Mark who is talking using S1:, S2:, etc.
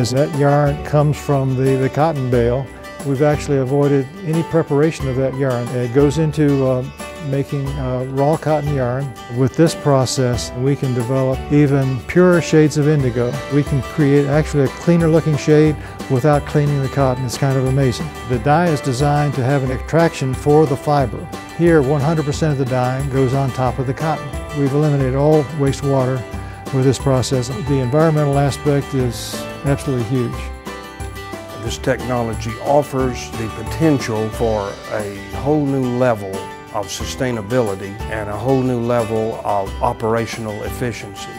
S1: as that yarn comes from the cotton bale, we've actually avoided any preparation of that yarn. It goes into making raw cotton yarn. With this process, we can develop even purer shades of indigo. We can create actually a cleaner looking shade without cleaning the cotton. It's kind of amazing. The dye is designed to have an attraction for the fiber. Here, 100% of the dye goes on top of the cotton. We've eliminated all wastewater with this process. The environmental aspect is absolutely huge.
S2: This technology offers the potential for a whole new level of sustainability and a whole new level of operational efficiency.